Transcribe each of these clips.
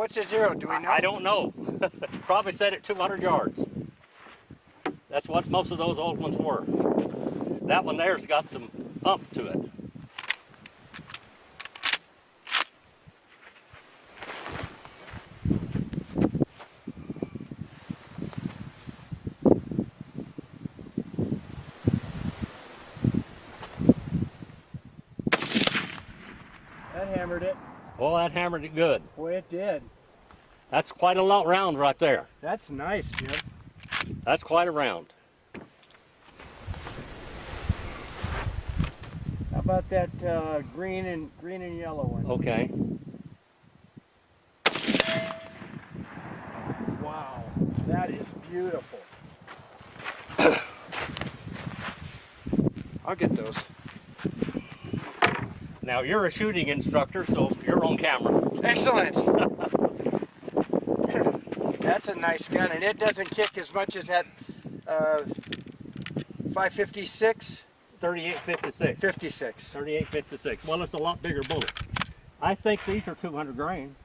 what's the zero? Do we know? I don't know. Probably set at 200 yards. That's what most of those old ones were. That one there's got some ump to it. That hammered it. Oh, that hammered it good. Boy, it did. That's quite a lot round right there. That's nice, Jim. That's quite a round. How about that green and yellow one? Okay. Wow, that is beautiful. I'll get those. Now you're a shooting instructor, so you're on camera. Excellent. That's a nice gun, and it doesn't kick as much as that 556. 3856. 56. 3856. Well, it's a lot bigger bullet. I think these are 200 grain.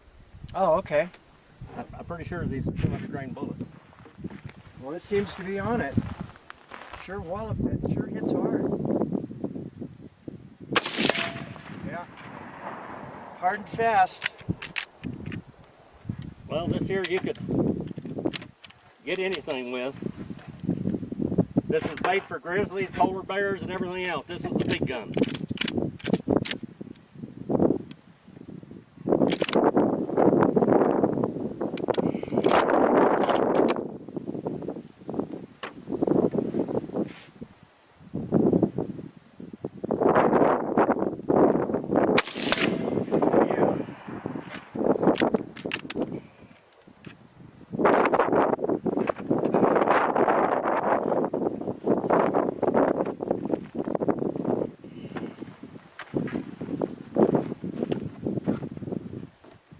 Oh, okay. I'm pretty sure these are 200 grain bullets. Well, it seems to be on it. Sure wallop it. Sure hits hard. Yeah. Hard and fast. Well, this here you could get anything with. This was made for grizzlies, polar bears, and everything else. This is the big gun.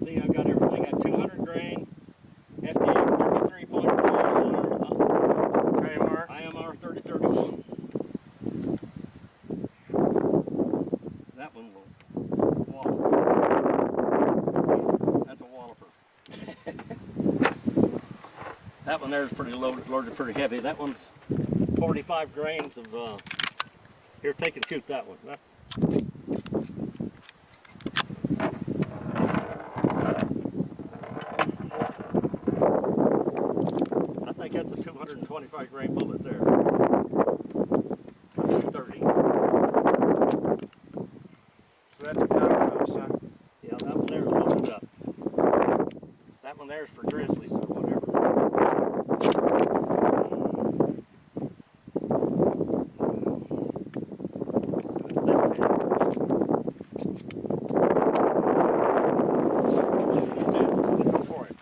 See, I've got everything. I got 200 grain, FD 33.4, IMR 3031. That one will wallop. That's a walloper. That one there is pretty loaded pretty heavy. That one's 45 grains of, here, take and shoot that one. I think that's a 225 grain bullet there. 30. So that's a powerhouse, huh? Yeah, that one there is loaded up. That one there is for grizzlies or whatever. Go for it.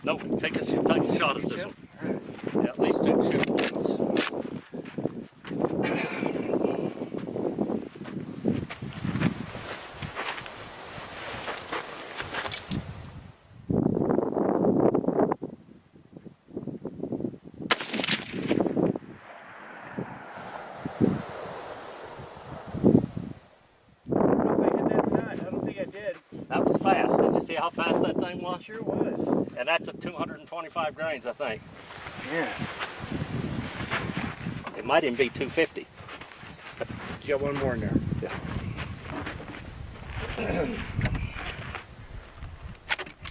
No, take a shot at this one. Yeah, at least two shoots. That was fast. Did you see how fast that thing was? Sure was. And that's at 225 grains, I think. Yeah. It might even be 250. You got one more in there. Yeah.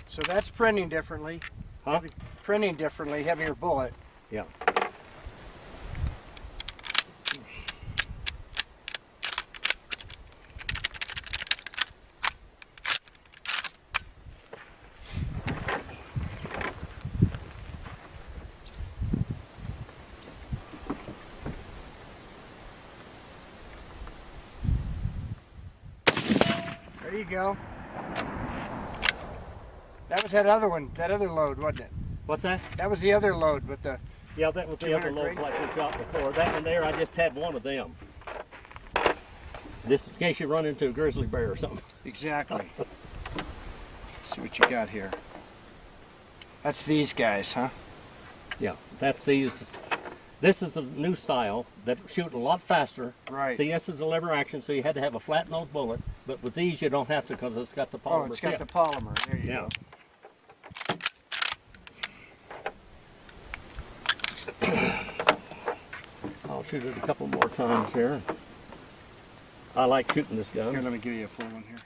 So that's printing differently. Huh? Printing differently, heavier bullet. Yeah. There you go. That was that other one, that other load, wasn't it? What's that? That was the other load with the... Yeah, that was the other 200 loads grain? like we shot before. That one there, I just had one of them. Just in case you run into a grizzly bear or something. Exactly. See what you got here. That's these guys, huh? Yeah, that's these. This is the new style that shoot a lot faster. Right. See, this is a lever action, so you had to have a flat nose bullet. But with these, you don't have to because it's got the polymer. Oh, it's got the polymer. There you Yeah. go. shoot it a couple more times here. I like shooting this gun. Here, let me give you a full one here.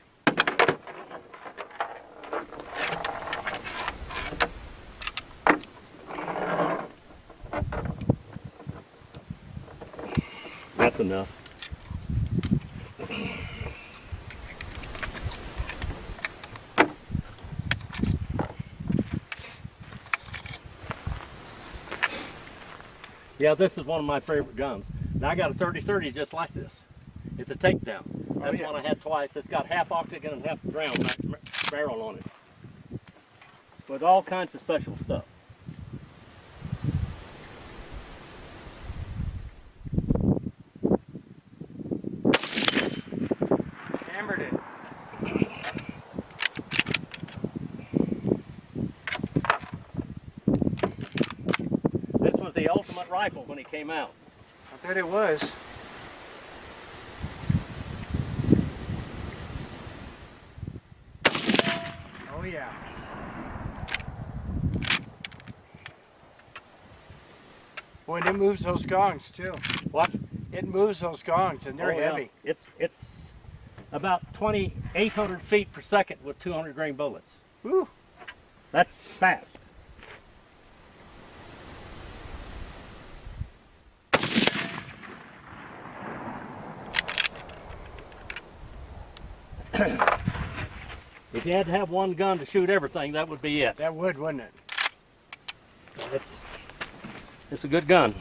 That's enough. Yeah, this is one of my favorite guns. Now I got a 30-30 just like this. It's a takedown. That's one I had twice. It's got half octagon and half round barrel on it, with all kinds of special stuff. Hammered it. This was the ultimate rifle when it came out. I bet it was. Oh yeah. Boy, and it moves those gongs too. What? It moves those gongs, and they're heavy. Yeah. It's about 2,800 feet per second with 200 grain bullets. Woo. That's fast. If you had to have one gun to shoot everything, that would be it. That would, wouldn't it? It's a good gun.